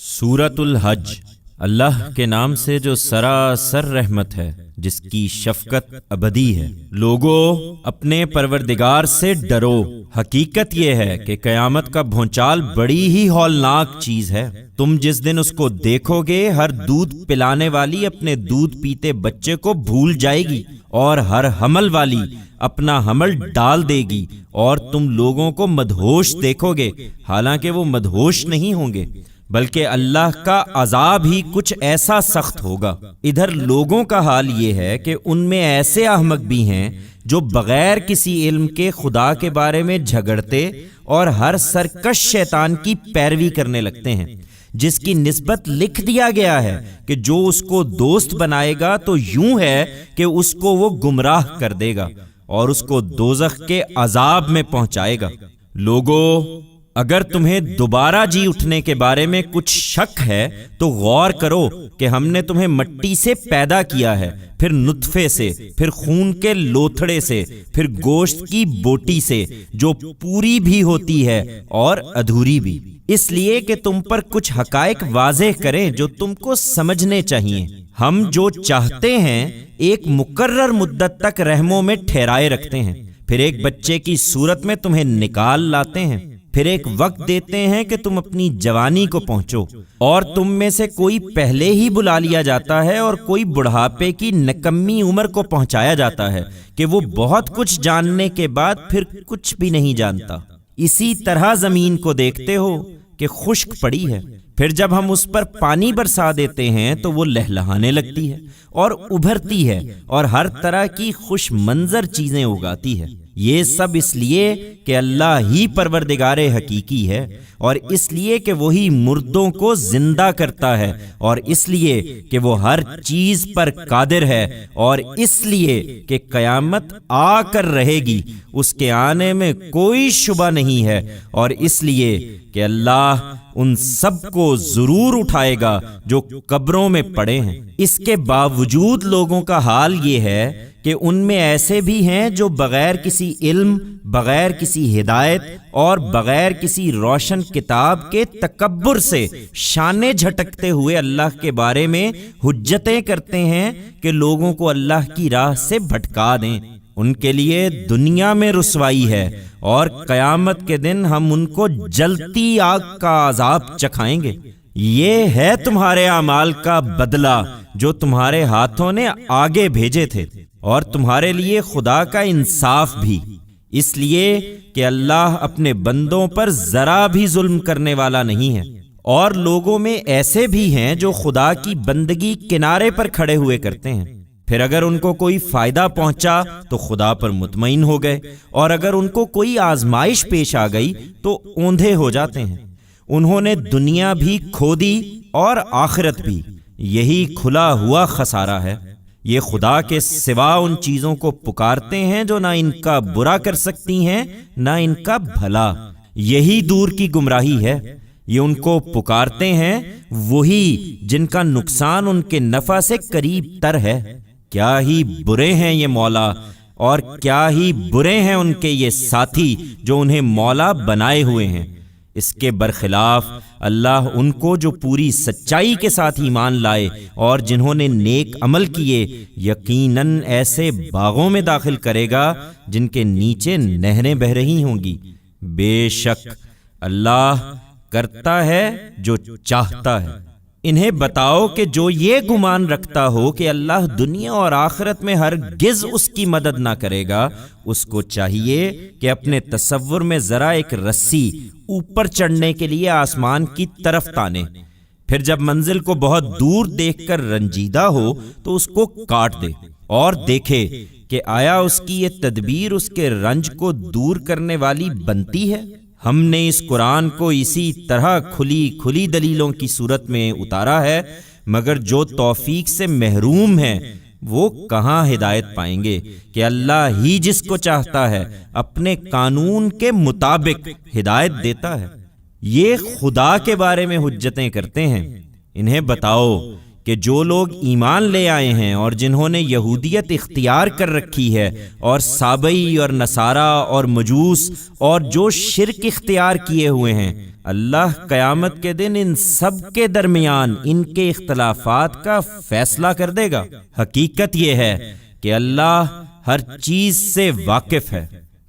سورۃ الحج، اللہ کے نام سے جو سراسر رحمت ہے، جس کی شفقت ابدی ہے۔ لوگو اپنے پروردگار سے ڈرو، حقیقت یہ ہے کہ قیامت کا بھونچال بڑی ہی ہولناک چیز ہے۔ تم جس دن اس کو دیکھو گے، ہر دودھ پلانے والی اپنے دودھ پیتے بچے کو بھول جائے گی اور ہر حمل والی اپنا حمل ڈال دے گی، اور تم لوگوں کو مدہوش دیکھو گے، حالانکہ وہ مدہوش نہیں ہوں گے، بلکہ اللہ کا عذاب ہی کچھ ایسا سخت ہوگا۔ ادھر لوگوں کا حال یہ ہے کہ ان میں ایسے احمق بھی ہیں جو بغیر کسی علم کے خدا کے بارے میں جھگڑتے اور ہر سرکش شیطان کی پیروی کرنے لگتے ہیں، جس کی نسبت لکھ دیا گیا ہے کہ جو اس کو دوست بنائے گا تو یوں ہے کہ اس کو وہ گمراہ کر دے گا اور اس کو دوزخ کے عذاب میں پہنچائے گا۔ لوگو اگر تمہیں دوبارہ جی اٹھنے کے بارے میں کچھ شک ہے تو غور کرو کہ ہم نے تمہیں مٹی سے پیدا کیا ہے، پھر نطفے سے، پھر خون کے لوتھڑے سے، پھر گوشت کی بوٹی سے، جو پوری بھی ہوتی ہے اور ادھوری بھی، اس لیے کہ تم پر کچھ حقائق واضح کریں جو تم کو سمجھنے چاہیے۔ ہم جو چاہتے ہیں ایک مقرر مدت تک رحموں میں ٹھہرائے رکھتے ہیں، پھر ایک بچے کی صورت میں تمہیں نکال لاتے ہیں، پھر ایک وقت دیتے ہیں کہ تم اپنی جوانی کو پہنچو، اور تم میں سے کوئی پہلے ہی بلا لیا جاتا ہے اور کوئی بڑھاپے کی نکمی عمر کو پہنچایا جاتا ہے کہ وہ بہت کچھ جاننے کے بعد پھر کچھ بھی نہیں جانتا۔ اسی طرح زمین کو دیکھتے ہو کہ خشک پڑی ہے، پھر جب ہم اس پر پانی برسا دیتے ہیں تو وہ لہلہانے لگتی ہے اور ابھرتی ہے اور ہر طرح کی خوش منظر چیزیں اگاتی ہے۔ یہ سب اس لیے کہ اللہ ہی پروردگار حقیقی ہے، اور اس لیے کہ وہی مردوں کو زندہ کرتا ہے، اور اس لیے کہ وہ ہر چیز پر قادر ہے، اور اس لیے کہ قیامت آ کر رہے گی، اس کے آنے میں کوئی شبہ نہیں ہے، اور اس لیے کہ اللہ ان سب کو ضرور اٹھائے گا جو قبروں میں پڑے ہیں۔ اس کے باوجود لوگوں کا حال یہ ہے کہ ان میں ایسے بھی ہیں جو بغیر کسی علم، بغیر کسی ہدایت اور بغیر کسی روشن کتاب کے تکبر سے شانے جھٹکتے ہوئے اللہ کے بارے میں حجتیں کرتے ہیں کہ لوگوں کو اللہ کی راہ سے بھٹکا دیں۔ ان کے لیے دنیا میں رسوائی ہے، اور قیامت کے دن ہم ان کو جلتی آگ کا عذاب چکھائیں گے۔ یہ ہے تمہارے اعمال کا بدلہ جو تمہارے ہاتھوں نے آگے بھیجے تھے، اور تمہارے لیے خدا کا انصاف بھی، اس لیے کہ اللہ اپنے بندوں پر ذرا بھی ظلم کرنے والا نہیں ہے۔ اور لوگوں میں ایسے بھی ہیں جو خدا کی بندگی کنارے پر کھڑے ہوئے کرتے ہیں، پھر اگر ان کو کوئی فائدہ پہنچا تو خدا پر مطمئن ہو گئے، اور اگر ان کو کوئی آزمائش پیش آ گئی تو اوندھے ہو جاتے ہیں۔ انہوں نے دنیا بھی کھو دی اور آخرت بھی، یہی کھلا ہوا خسارہ ہے۔ یہ خدا کے سوا ان چیزوں کو پکارتے ہیں جو نہ ان کا برا کر سکتی ہیں نہ ان کا بھلا، یہی دور کی گمراہی ہے۔ یہ ان کو پکارتے ہیں وہی جن کا نقصان ان کے نفع سے قریب تر ہے۔ کیا ہی برے ہیں یہ مولا، اور کیا ہی برے ہیں ان کے یہ ساتھی جو انہیں مولا بنائے ہوئے ہیں۔ اس کے برخلاف اللہ ان کو جو پوری سچائی کے ساتھ ایمان لائے اور جنہوں نے نیک عمل کیے، یقیناً ایسے باغوں میں داخل کرے گا جن کے نیچے نہریں بہہ رہی ہوں گی۔ بے شک اللہ کرتا ہے جو چاہتا ہے۔ انہیں بتاؤ کہ جو یہ گمان رکھتا ہو کہ اللہ دنیا اور آخرت میں ہرگز اس کی مدد نہ کرے گا، اس کو چاہیے کہ اپنے تصور میں ذرا ایک رسی اوپر چڑھنے کے لیے آسمان کی طرف تانے، پھر جب منزل کو بہت دور دیکھ کر رنجیدہ ہو تو اس کو کاٹ دے، اور دیکھے کہ آیا اس کی یہ تدبیر اس کے رنج کو دور کرنے والی بنتی ہے۔ ہم نے اس قرآن کو اسی طرح کھلی دلیلوں کی صورت میں اتارا ہے، مگر جو توفیق سے محروم ہیں وہ کہاں ہدایت پائیں گے کہ اللہ ہی جس کو چاہتا ہے اپنے قانون کے مطابق ہدایت دیتا ہے۔ یہ خدا کے بارے میں حجتیں کرتے ہیں۔ انہیں بتاؤ کہ جو لوگ ایمان لے آئے ہیں اور جنہوں نے یہودیت اختیار کر رکھی ہے اور سابئی اور نصارہ اور مجوس اور جو شرک اختیار کیے ہوئے ہیں، اللہ قیامت کے دن ان سب کے درمیان ان کے اختلافات کا فیصلہ کر دے گا۔ حقیقت یہ ہے کہ اللہ ہر چیز سے واقف ہے۔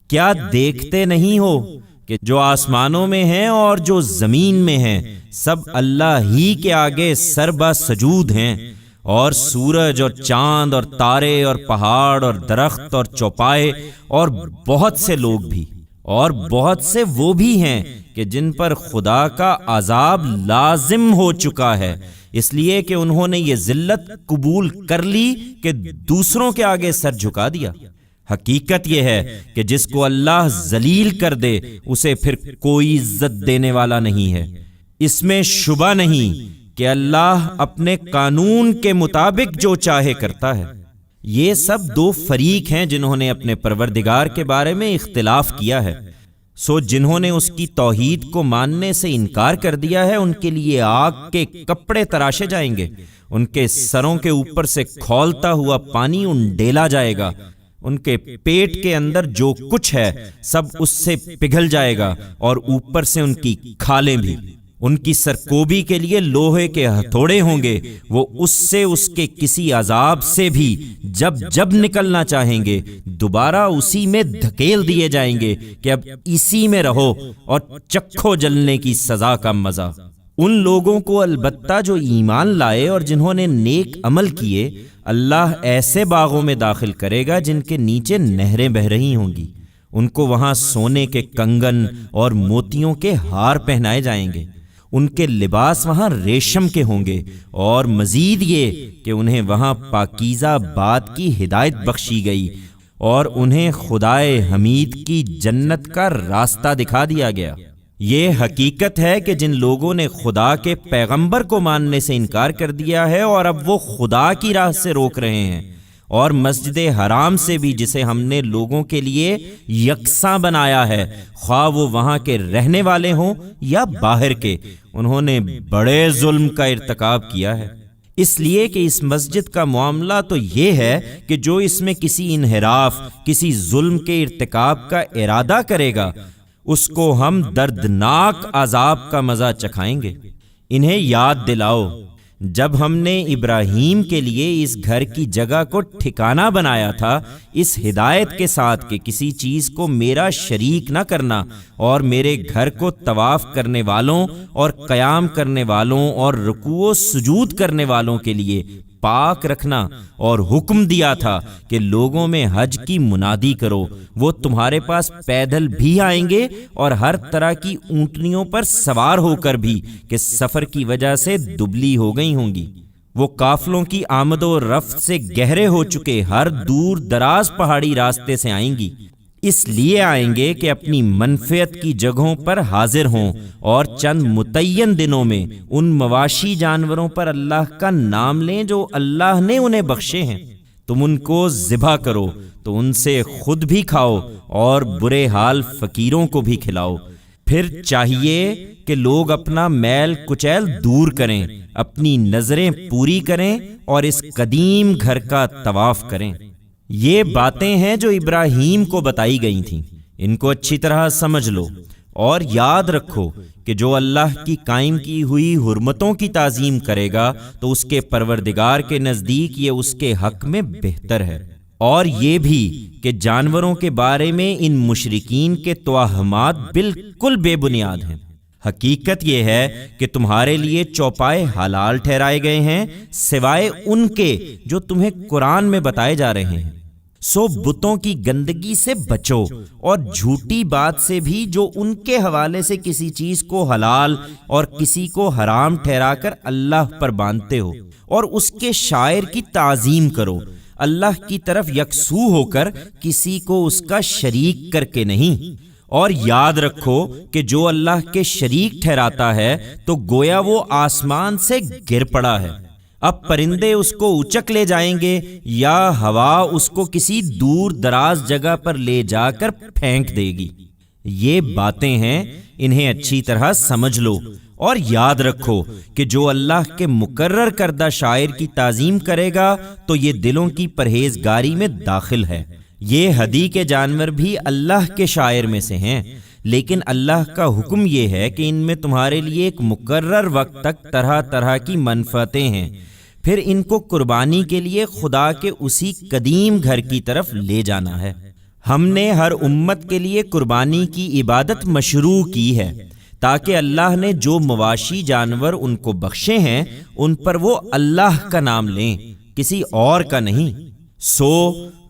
کیا دیکھتے نہیں ہو کہ جو آسمانوں میں ہیں اور جو زمین میں ہیں سب اللہ ہی کے آگے سربا سجود ہیں، اور سورج اور چاند اور تارے اور پہاڑ اور درخت اور چوپائے اور بہت سے لوگ بھی، اور بہت سے وہ بھی ہیں کہ جن پر خدا کا عذاب لازم ہو چکا ہے، اس لیے کہ انہوں نے یہ ذلت قبول کر لی کہ دوسروں کے آگے سر جھکا دیا۔ حقیقت یہ ہے کہ جس کو اللہ ذلیل کر دے اسے پھر کوئی عزت دینے والا نہیں ہے۔ اس میں شبہ نہیں کہ اللہ اپنے قانون کے مطابق جو چاہے کرتا ہے۔ یہ سب دو فریق ہیں جنہوں نے اپنے پروردگار کے بارے میں اختلاف کیا ہے، سو جنہوں نے اس کی توحید کو ماننے سے انکار کر دیا ہے ان کے لیے آگ کے کپڑے تراشے جائیں گے، ان کے سروں کے اوپر سے کھولتا ہوا پانی انڈیلا جائے گا، ان کے پیٹ کے اندر جو کچھ ہے سب اس سے پگھل جائے گا، اور اوپر سے ان کی کھالیں بھی۔ ان کی سرکوبی کے لیے لوہے کے ہتھوڑے ہوں گے، وہ اس سے اس کے کسی عذاب سے بھی جب جب نکلنا چاہیں گے دوبارہ اسی میں دھکیل دیے جائیں گے کہ اب اسی میں رہو اور چکھو جلنے کی سزا کا مزہ۔ ان لوگوں کو البتہ جو ایمان لائے اور جنہوں نے نیک عمل کیے، اللہ ایسے باغوں میں داخل کرے گا جن کے نیچے نہریں بہہ رہی ہوں گی، ان کو وہاں سونے کے کنگن اور موتیوں کے ہار پہنائے جائیں گے، ان کے لباس وہاں ریشم کے ہوں گے، اور مزید یہ کہ انہیں وہاں پاکیزہ بات کی ہدایت بخشی گئی اور انہیں خدائے حمید کی جنت کا راستہ دکھا دیا گیا۔ یہ حقیقت ہے کہ جن لوگوں نے خدا کے پیغمبر کو ماننے سے انکار کر دیا ہے اور اب وہ خدا کی راہ سے روک رہے ہیں، اور مسجد حرام سے بھی جسے ہم نے لوگوں کے لیے یکساں بنایا ہے، خواہ وہ وہاں کے رہنے والے ہوں یا باہر کے، انہوں نے بڑے ظلم کا ارتکاب کیا ہے۔ اس لیے کہ اس مسجد کا معاملہ تو یہ ہے کہ جو اس میں کسی انحراف، کسی ظلم کے ارتکاب کا ارادہ کرے گا اس کو ہم دردناک عذاب کا مزہ چکھائیں گے۔ انہیں یاد دلاؤ جب ہم نے ابراہیم کے لیے اس گھر کی جگہ کو ٹھکانہ بنایا تھا، اس ہدایت کے ساتھ کہ کسی چیز کو میرا شریک نہ کرنا، اور میرے گھر کو طواف کرنے والوں اور قیام کرنے والوں اور رکوع و سجود کرنے والوں کے لیے پاک رکھنا، اور حکم دیا تھا کہ لوگوں میں حج کی منادی کرو، وہ تمہارے پاس پیدل بھی آئیں گے اور ہر طرح کی اونٹنیوں پر سوار ہو کر بھی کہ سفر کی وجہ سے دبلی ہو گئی ہوں گی۔ وہ قافلوں کی آمد و رفت سے گہرے ہو چکے ہر دور دراز پہاڑی راستے سے آئیں گی، اس لیے آئیں گے کہ اپنی منفعت کی جگہوں پر حاضر ہوں اور چند متعین دنوں میں ان مواشی جانوروں پر اللہ کا نام لیں جو اللہ نے انہیں بخشے ہیں۔ تم ان کو ذبح کرو تو ان سے خود بھی کھاؤ اور برے حال فقیروں کو بھی کھلاؤ۔ پھر چاہیے کہ لوگ اپنا میل کچیل دور کریں، اپنی نظریں پوری کریں اور اس قدیم گھر کا طواف کریں۔ یہ باتیں ہیں جو ابراہیم کو بتائی گئی تھیں، ان کو اچھی طرح سمجھ لو اور یاد رکھو کہ جو اللہ کی قائم کی ہوئی حرمتوں کی تعظیم کرے گا تو اس کے پروردگار کے نزدیک یہ اس کے حق میں بہتر ہے۔ اور یہ بھی کہ جانوروں کے بارے میں ان مشرکین کے توہمات بالکل بے بنیاد ہیں۔ حقیقت یہ ہے کہ تمہارے لیے چوپائے حلال ٹھہرائے گئے ہیں سوائے ان کے جو تمہیں قرآن میں بتائے جا رہے ہیں۔ سو بتوں کی گندگی سے بچو اور جھوٹی بات سے بھی جو ان کے حوالے سے کسی چیز کو حلال اور کسی کو حرام ٹھہرا کر اللہ پر باندھتے ہو، اور اس کے شاعر کی تعظیم کرو، اللہ کی طرف یکسو ہو کر کسی کو اس کا شریک کر کے نہیں۔ اور یاد رکھو کہ جو اللہ کے شریک ٹھہراتا ہے تو گویا وہ آسمان سے گر پڑا ہے، اب پرندے اس کو اچک لے جائیں گے یا ہوا اس کو کسی دور دراز جگہ پر لے جا کر پھینک دے گی۔ یہ باتیں ہیں، انہیں اچھی طرح سمجھ لو اور یاد رکھو کہ جو اللہ کے مقرر کردہ شاعر کی تعظیم کرے گا تو یہ دلوں کی پرہیزگاری میں داخل ہے۔ یہ ہدی کے جانور بھی اللہ کے شاعر میں سے ہیں، لیکن اللہ کا حکم یہ ہے کہ ان میں تمہارے لیے ایک مقرر وقت تک طرح طرح کی منفعتیں ہیں، پھر ان کو قربانی کے لیے خدا کے اسی قدیم گھر کی طرف لے جانا ہے۔ ہم نے ہر امت کے لیے قربانی کی عبادت مشروع کی ہے، تاکہ اللہ نے جو مواشی جانور ان کو بخشے ہیں ان پر وہ اللہ کا نام لیں، کسی اور کا نہیں۔ سو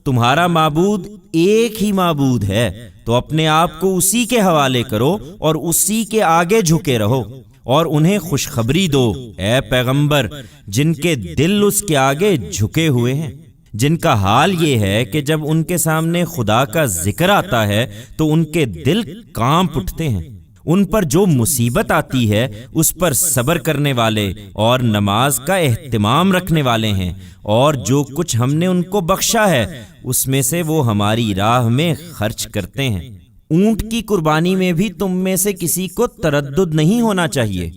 تمہارا معبود ایک ہی معبود ہے، تو اپنے آپ کو اسی کے حوالے کرو اور اسی کے آگے جھکے رہو، اور انہیں خوشخبری دو اے پیغمبر جن کے دل اس کے آگے جھکے ہوئے ہیں، جن کا حال یہ ہے کہ جب ان کے سامنے خدا کا ذکر آتا ہے تو ان کے دل کانپ اٹھتے ہیں۔ ان پر جو مصیبت آتی ہے اس پر صبر کرنے والے اور نماز کا اہتمام رکھنے والے ہیں، اور جو کچھ ہم نے ان کو بخشا ہے اس میں سے وہ ہماری راہ میں خرچ کرتے ہیں۔ اونٹ کی قربانی میں بھی تم میں سے کسی کو تردد نہیں ہونا چاہیے،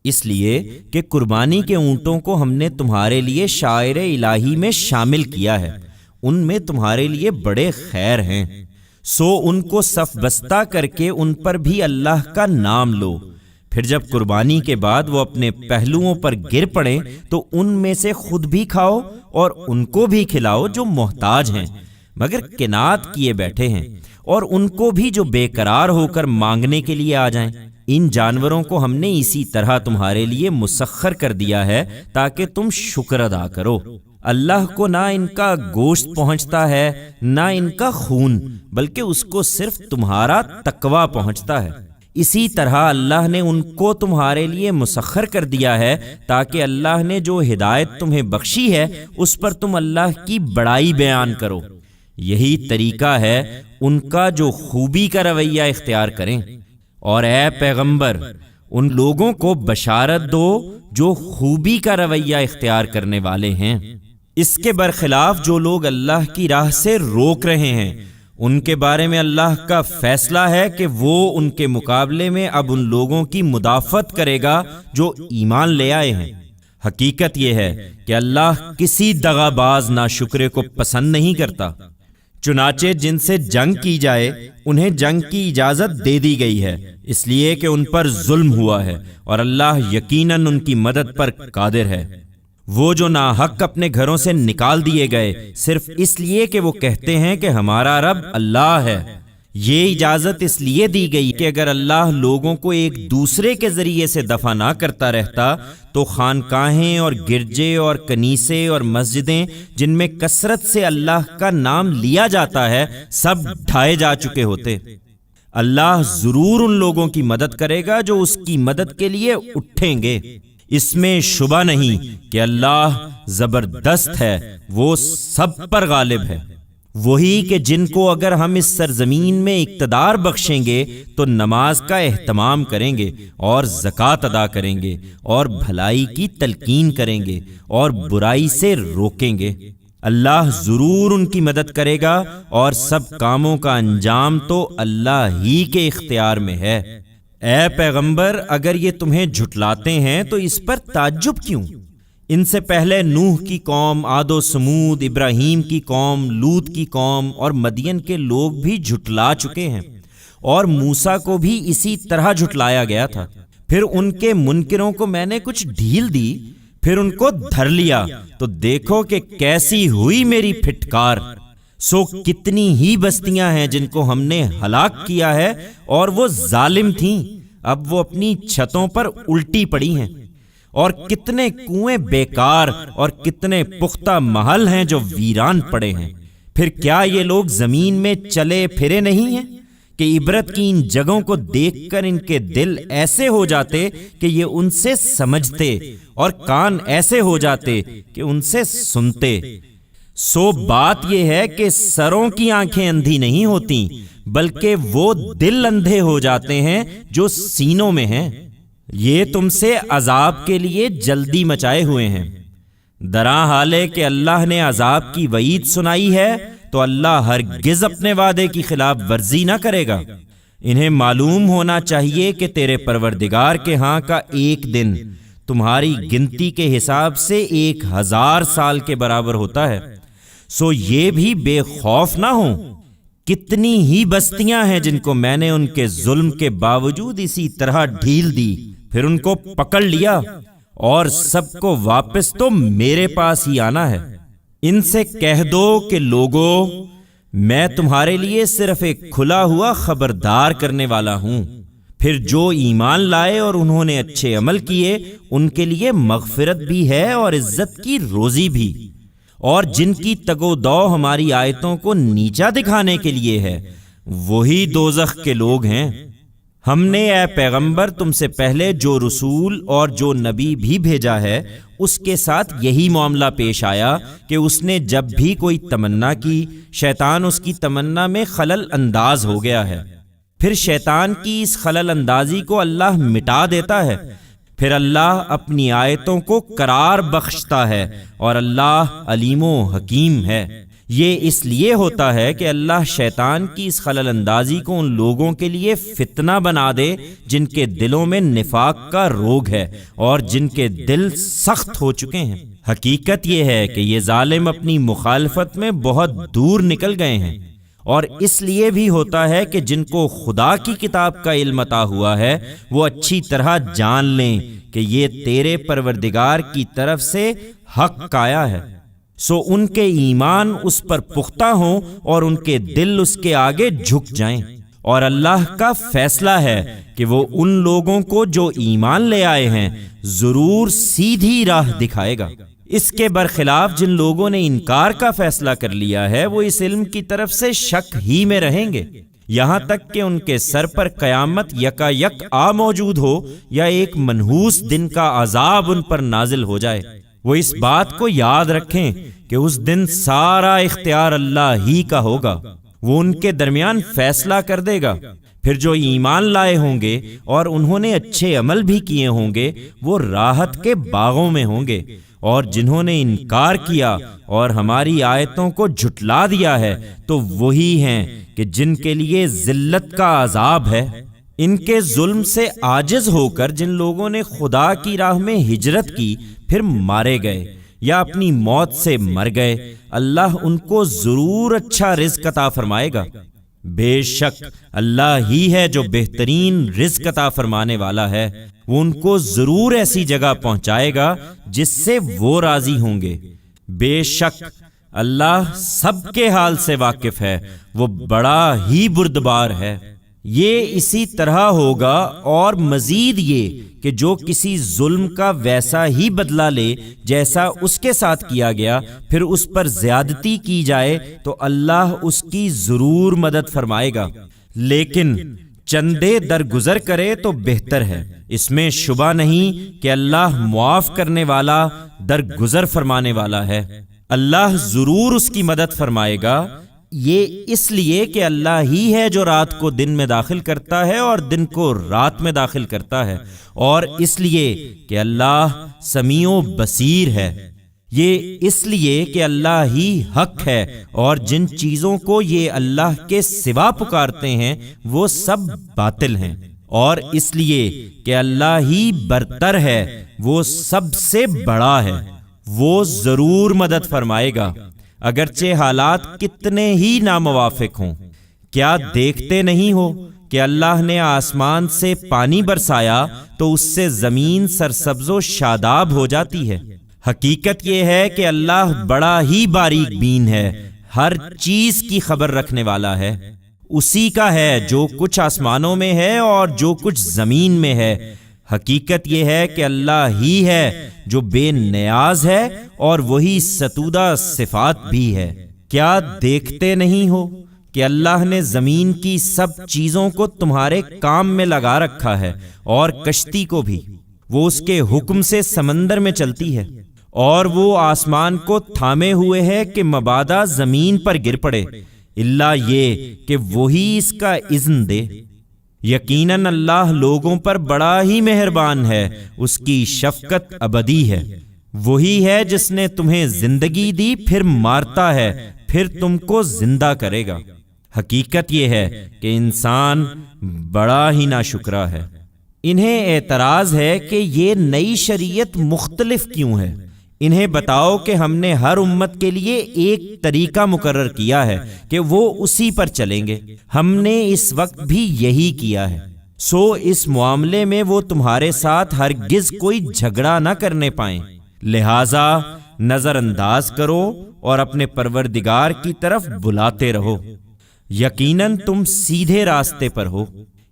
اس لیے کہ قربانی کے اونٹوں کو ہم نے تمہارے لیے شاعر الہی میں شامل کیا ہے، ان میں تمہارے لیے بڑے خیر ہیں۔ سو ان کو صف بستہ کر کے ان پر بھی اللہ کا نام لو، پھر جب قربانی کے بعد وہ اپنے پہلوؤں پر گر پڑیں تو ان میں سے خود بھی کھاؤ اور ان کو بھی کھلاؤ جو محتاج ہیں مگر کنات کیے بیٹھے ہیں، اور ان کو بھی جو بے قرار ہو کر مانگنے کے لیے آ جائیں۔ ان جانوروں کو ہم نے اسی طرح تمہارے لیے مسخر کر دیا ہے تاکہ تم شکر ادا کرو۔ اللہ کو نہ ان کا گوشت پہنچتا ہے نہ ان کا خون، بلکہ اس کو صرف تمہارا تقوی پہنچتا ہے۔ اسی طرح اللہ نے ان کو تمہارے لیے مسخر کر دیا ہے تاکہ اللہ نے جو ہدایت تمہیں بخشی ہے اس پر تم اللہ کی بڑائی بیان کرو۔ یہی طریقہ ہے ان کا جو خوبی کا رویہ اختیار کریں، اور اے پیغمبر ان لوگوں کو بشارت دو جو خوبی کا رویہ اختیار کرنے والے ہیں۔ اس کے برخلاف جو لوگ اللہ کی راہ سے روک رہے ہیں ان کے بارے میں اللہ کا فیصلہ ہے کہ وہ ان کے مقابلے میں اب ان لوگوں کی مدافعت کرے گا جو ایمان لے آئے ہیں۔ حقیقت یہ ہے کہ اللہ کسی دغا باز ناشکرے کو پسند نہیں کرتا۔ چنانچہ جن سے جنگ کی جائے انہیں جنگ کی اجازت دے دی گئی ہے، اس لیے کہ ان پر ظلم ہوا ہے، اور اللہ یقیناً ان کی مدد پر قادر ہے۔ وہ جو ناحق اپنے گھروں سے نکال دیے گئے صرف اس لیے کہ وہ کہتے ہیں کہ ہمارا رب اللہ ہے، یہ اجازت اس لیے دی گئی کہ اگر اللہ لوگوں کو ایک دوسرے کے ذریعے سے دفع نہ کرتا رہتا تو خانقاہیں اور گرجے اور کنیسے اور مسجدیں جن میں کثرت سے اللہ کا نام لیا جاتا ہے سب ڈھائے جا چکے ہوتے۔ اللہ ضرور ان لوگوں کی مدد کرے گا جو اس کی مدد کے لیے اٹھیں گے۔ اس میں شبہ نہیں کہ اللہ زبردست ہے، وہ سب پر غالب ہے۔ وہی کہ جن کو اگر ہم اس سرزمین میں اقتدار بخشیں گے تو نماز کا اہتمام کریں گے اور زکوٰۃ ادا کریں گے اور بھلائی کی تلقین کریں گے اور برائی سے روکیں گے۔ اللہ ضرور ان کی مدد کرے گا، اور سب کاموں کا انجام تو اللہ ہی کے اختیار میں ہے۔ اے پیغمبر اگر یہ تمہیں جھٹلاتے ہیں تو اس پر تعجب کیوں؟ ان سے پہلے نوح کی قوم، عاد و سمود، ابراہیم کی قوم، لوط کی قوم اور مدین کے لوگ بھی جھٹلا چکے ہیں، اور موسیٰ کو بھی اسی طرح جھٹلایا گیا تھا۔ پھر ان کے منکروں کو میں نے کچھ ڈھیل دی، پھر ان کو دھر لیا تو دیکھو کہ کیسی ہوئی میری پھٹکار۔ سو کتنی ہی بستیاں ہیں جن کو ہم نے ہلاک کیا ہے اور وہ ظالم تھیں، اب وہ اپنی چھتوں پر الٹی پڑی ہیں، اور کتنے کنویں بیکار اور کتنے پختہ محل ہیں جو ویران پڑے ہیں۔ پھر کیا یہ لوگ زمین میں چلے پھرے نہیں ہیں کہ عبرت کی ان جگہوں کو دیکھ کر ان کے دل ایسے ہو جاتے کہ یہ ان سے سمجھتے، اور کان ایسے ہو جاتے کہ ان سے سنتے۔ سو بات یہ ہے کہ سروں کی آنکھیں اندھی نہیں ہوتی بلکہ وہ دل اندھے ہو جاتے ہیں جو سینوں میں ہیں۔ یہ تم سے عذاب کے لیے جلدی مچائے ہوئے ہیں، دراں حال ہے کہ اللہ نے عذاب کی وعید سنائی ہے تو اللہ ہرگز اپنے وعدے کی خلاف ورزی نہ کرے گا۔ انہیں معلوم ہونا چاہیے کہ تیرے پروردگار کے ہاں کا ایک دن تمہاری گنتی کے حساب سے 1000 سال کے برابر ہوتا ہے، سو یہ بھی بے خوف نہ ہوں۔ کتنی ہی بستیاں ہیں جن کو میں نے ان کے ظلم کے باوجود اسی طرح ڈھیل دی، پھر ان کو پکڑ لیا، اور سب کو واپس تو میرے پاس ہی آنا ہے۔ ان سے کہہ دو کہ لوگو، میں تمہارے لیے صرف ایک کھلا ہوا خبردار کرنے والا ہوں، پھر جو ایمان لائے اور انہوں نے اچھے عمل کیے ان کے لیے مغفرت بھی ہے اور عزت کی روزی بھی، اور جن کی تگ و دو ہماری آیتوں کو نیچا دکھانے کے لیے ہے وہی دوزخ کے لوگ ہیں۔ ہم نے اے پیغمبر تم سے پہلے جو رسول اور جو نبی بھی بھیجا ہے اس کے ساتھ یہی معاملہ پیش آیا کہ اس نے جب بھی کوئی تمنا کی شیطان اس کی تمنا میں خلل انداز ہو گیا ہے، پھر شیطان کی اس خلل اندازی کو اللہ مٹا دیتا ہے، پھر اللہ اپنی آیتوں کو قرار بخشتا ہے، اور اللہ علیم و حکیم ہے۔ یہ اس لیے ہوتا ہے کہ اللہ شیطان کی اس خلل اندازی کو ان لوگوں کے لیے فتنہ بنا دے جن کے دلوں میں نفاق کا روگ ہے اور جن کے دل سخت ہو چکے ہیں۔ حقیقت یہ ہے کہ یہ ظالم اپنی مخالفت میں بہت دور نکل گئے ہیں، اور اس لیے بھی ہوتا ہے کہ جن کو خدا کی کتاب کا علم عطا ہوا ہے وہ اچھی طرح جان لیں کہ یہ تیرے پروردگار کی طرف سے حق آیا ہے، سو ان کے ایمان اس پر پختہ ہوں اور ان کے دل اس کے آگے جھک جائیں، اور اللہ کا فیصلہ ہے کہ وہ ان لوگوں کو جو ایمان لے آئے ہیں ضرور سیدھی راہ دکھائے گا۔ اس کے برخلاف جن لوگوں نے انکار کا فیصلہ کر لیا ہے وہ اس علم کی طرف سے شک ہی میں رہیں گے، یہاں تک کہ ان کے سر پر قیامت یکا یک آ موجود ہو یا ایک منحوس دن کا عذاب ان پر نازل ہو جائے۔ وہ اس بات کو یاد رکھیں کہ اس دن سارا اختیار اللہ ہی کا ہوگا، وہ ان کے درمیان فیصلہ کر دے گا، پھر جو ایمان لائے ہوں گے اور انہوں نے اچھے عمل بھی کیے ہوں گے وہ راحت کے باغوں میں ہوں گے، اور جنہوں نے انکار کیا اور ہماری آیتوں کو جھٹلا دیا ہے تو وہی ہیں کہ جن کے لیے ذلت کا عذاب ہے۔ ان کے ظلم سے عاجز ہو کر جن لوگوں نے خدا کی راہ میں ہجرت کی پھر مارے گئے یا اپنی موت سے مر گئے، اللہ ان کو ضرور اچھا رزق عطا فرمائے گا۔ بے شک اللہ ہی ہے جو بہترین رزق عطا فرمانے والا ہے، وہ ان کو ضرور ایسی جگہ پہنچائے گا جس سے وہ راضی ہوں گے۔ بے شک اللہ سب کے حال سے واقف ہے، وہ بڑا ہی بردبار ہے۔ یہ اسی طرح ہوگا، اور مزید یہ کہ جو کسی ظلم کا ویسا ہی بدلہ لے جیسا اس کے ساتھ کیا گیا پھر اس پر زیادتی کی جائے تو اللہ اس کی ضرور مدد فرمائے گا، لیکن چندے درگزر کرے تو بہتر ہے۔ اس میں شبہ نہیں کہ اللہ معاف کرنے والا درگزر فرمانے والا ہے۔ اللہ ضرور اس کی مدد فرمائے گا، یہ اس لیے کہ اللہ ہی ہے جو رات کو دن میں داخل کرتا ہے اور دن کو رات میں داخل کرتا ہے، اور اس لیے کہ اللہ سمیع و بصیر ہے۔ یہ اس لیے کہ اللہ ہی حق ہے، اور جن چیزوں کو یہ اللہ کے سوا پکارتے ہیں وہ سب باطل ہیں، اور اس لیے کہ اللہ ہی برتر ہے، وہ سب سے بڑا ہے، وہ ضرور مدد فرمائے گا اگرچہ حالات کتنے ہی ناموافق ہوں۔ کیا دیکھتے نہیں ہو کہ اللہ نے آسمان سے پانی برسایا تو اس سے زمین سرسبز و شاداب ہو جاتی ہے۔ حقیقت یہ ہے کہ اللہ بڑا ہی باریک بین ہے، ہر چیز کی خبر رکھنے والا ہے۔ اسی کا ہے جو کچھ آسمانوں میں ہے اور جو کچھ زمین میں ہے۔ حقیقت یہ ہے کہ اللہ ہی ہے جو بے نیاز ہے اور وہی ستودہ صفات بھی ہے۔ کیا دیکھتے نہیں ہو کہ اللہ نے زمین کی سب چیزوں کو تمہارے کام میں لگا رکھا ہے، اور کشتی کو بھی وہ اس کے حکم سے سمندر میں چلتی ہے، اور وہ آسمان کو تھامے ہوئے ہے کہ مبادا زمین پر گر پڑے، الا یہ کہ وہی اس کا اذن دے۔ یقیناً اللہ لوگوں پر بڑا ہی مہربان ہے، اس کی شفقت ابدی ہے۔ وہی ہے جس نے تمہیں زندگی دی پھر مارتا ہے پھر تم کو زندہ کرے گا۔ حقیقت یہ ہے کہ انسان بڑا ہی ناشکرا ہے۔ انہیں اعتراض ہے کہ یہ نئی شریعت مختلف کیوں ہے۔ انہیں بتاؤ کہ ہم نے ہر امت کے لیے ایک طریقہ مقرر کیا ہے کہ وہ اسی پر چلیں گے، ہم نے اس وقت بھی یہی کیا ہے، سو اس معاملے میں وہ تمہارے ساتھ ہرگز کوئی جھگڑا نہ کرنے پائیں، لہٰذا نظر انداز کرو اور اپنے پروردگار کی طرف بلاتے رہو، یقیناً تم سیدھے راستے پر ہو۔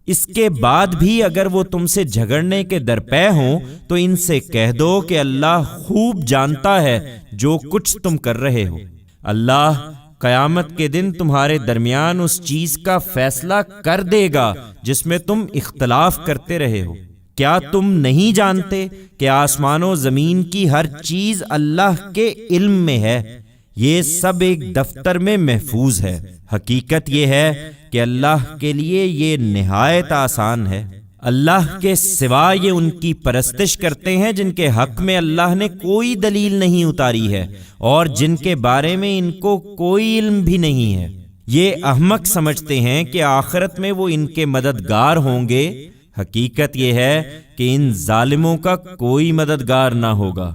اس کے بعد بھی اگر وہ تم سے جھگڑنے کے درپے ہوں تو ان سے کہہ دو کہ اللہ خوب جانتا ہے جو کچھ تم کر رہے ہو۔ اللہ قیامت کے دن تمہارے درمیان اس چیز کا فیصلہ کر دے گا جس میں تم اختلاف کرتے رہے ہو۔ کیا تم نہیں جانتے کہ آسمان و زمین کی ہر چیز اللہ کے علم میں ہے، یہ سب ایک دفتر میں محفوظ ہے۔ حقیقت یہ ہے کہ اللہ کے لیے یہ نہایت آسان ہے۔ اللہ کے سوا یہ ان کی پرستش کرتے ہیں جن کے حق میں اللہ نے کوئی دلیل نہیں اتاری ہے اور جن کے بارے میں ان کو کوئی علم بھی نہیں ہے۔ یہ احمق سمجھتے ہیں کہ آخرت میں وہ ان کے مددگار ہوں گے، حقیقت یہ ہے کہ ان ظالموں کا کوئی مددگار نہ ہوگا۔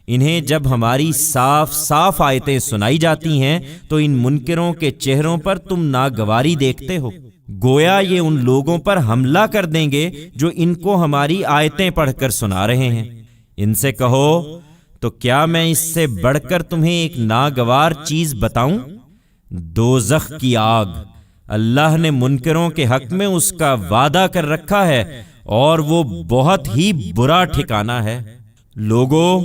انہیں جب ہماری صاف صاف آیتیں سنائی جاتی ہیں تو ان منکروں کے چہروں پر تم ناگواری دیکھتے ہو، گویا یہ ان لوگوں پر حملہ کر دیں گے جو ان کو ہماری آیتیں پڑھ کر سنا رہے ہیں۔ ان سے کہو تو کیا میں اس سے بڑھ کر تمہیں ایک ناگوار چیز بتاؤں؟ دوزخ کی آگ۔ اللہ نے منکروں کے حق میں اس کا وعدہ کر رکھا ہے اور وہ بہت ہی برا ٹھکانہ ہے۔ لوگو،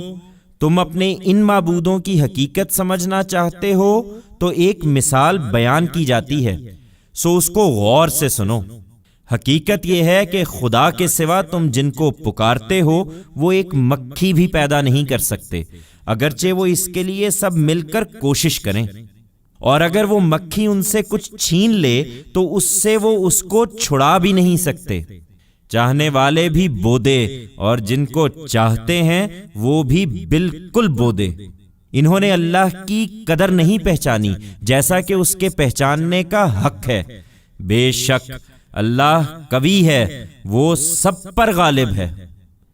تم اپنے ان معبودوں کی حقیقت سمجھنا چاہتے ہو تو ایک مثال بیان کی جاتی ہے، سو اس کو غور سے سنو۔ حقیقت یہ ہے کہ خدا کے سوا تم جن کو پکارتے ہو وہ ایک مکھی بھی پیدا نہیں کر سکتے، اگرچہ وہ اس کے لیے سب مل کر کوشش کریں، اور اگر وہ مکھی ان سے کچھ چھین لے تو اس سے وہ اس کو چھڑا بھی نہیں سکتے۔ چاہنے والے بھی بودے اور جن کو چاہتے ہیں وہ بھی بالکل بودے۔ انہوں نے اللہ کی قدر نہیں پہچانی جیسا کہ اس کے پہچاننے کا حق ہے۔ بے شک اللہ قوی ہے، وہ سب پر غالب ہے۔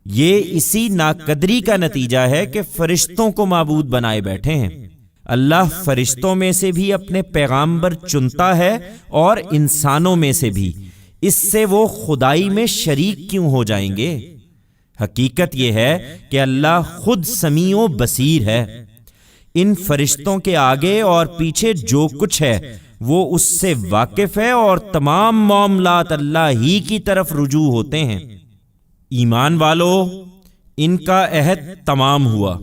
یہ اسی ناقدری کا نتیجہ ہے کہ فرشتوں کو معبود بنائے بیٹھے ہیں۔ اللہ فرشتوں میں سے بھی اپنے پیغامبر چنتا ہے اور انسانوں میں سے بھی، اس سے وہ خدائی میں شریک کیوں ہو جائیں گے؟ حقیقت یہ ہے کہ اللہ خود سمیع و بصیر ہے۔ ان فرشتوں کے آگے اور پیچھے جو کچھ ہے وہ اس سے واقف ہے اور تمام معاملات اللہ ہی کی طرف رجوع ہوتے ہیں۔ ایمان والو، ان کا عہد تمام ہوا،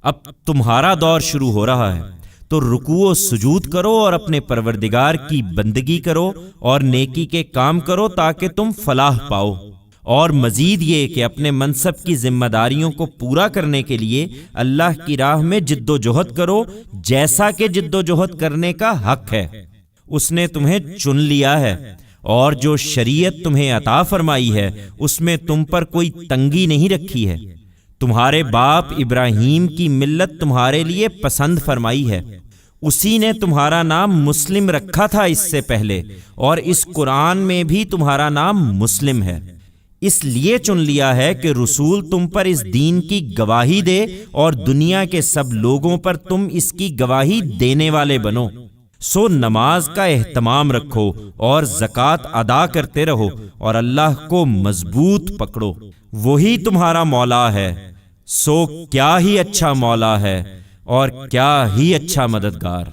اب تمہارا دور شروع ہو رہا ہے، تو رکوع و سجود کرو اور اپنے پروردگار کی بندگی کرو اور نیکی کے کام کرو تاکہ تم فلاح پاؤ، اور مزید یہ کہ اپنے منصب کی ذمہ داریوں کو پورا کرنے کے لیے اللہ کی راہ میں جد و جہد کرو جیسا کہ جد و جہد کرنے کا حق ہے۔ اس نے تمہیں چن لیا ہے اور جو شریعت تمہیں عطا فرمائی ہے اس میں تم پر کوئی تنگی نہیں رکھی ہے۔ تمہارے باپ ابراہیم کی ملت تمہارے لیے پسند فرمائی ہے، اسی نے تمہارا نام مسلم رکھا تھا اس سے پہلے، اور اس قرآن میں بھی تمہارا نام مسلم ہے، اس لیے چن لیا ہے کہ رسول تم پر اس دین کی گواہی دے اور دنیا کے سب لوگوں پر تم اس کی گواہی دینے والے بنو۔ سو نماز کا اہتمام رکھو اور زکوٰۃ ادا کرتے رہو اور اللہ کو مضبوط پکڑو، وہی تمہارا مولا ہے، سو کیا ہی اچھا مولا ہے اور کیا ہی اچھا مددگار۔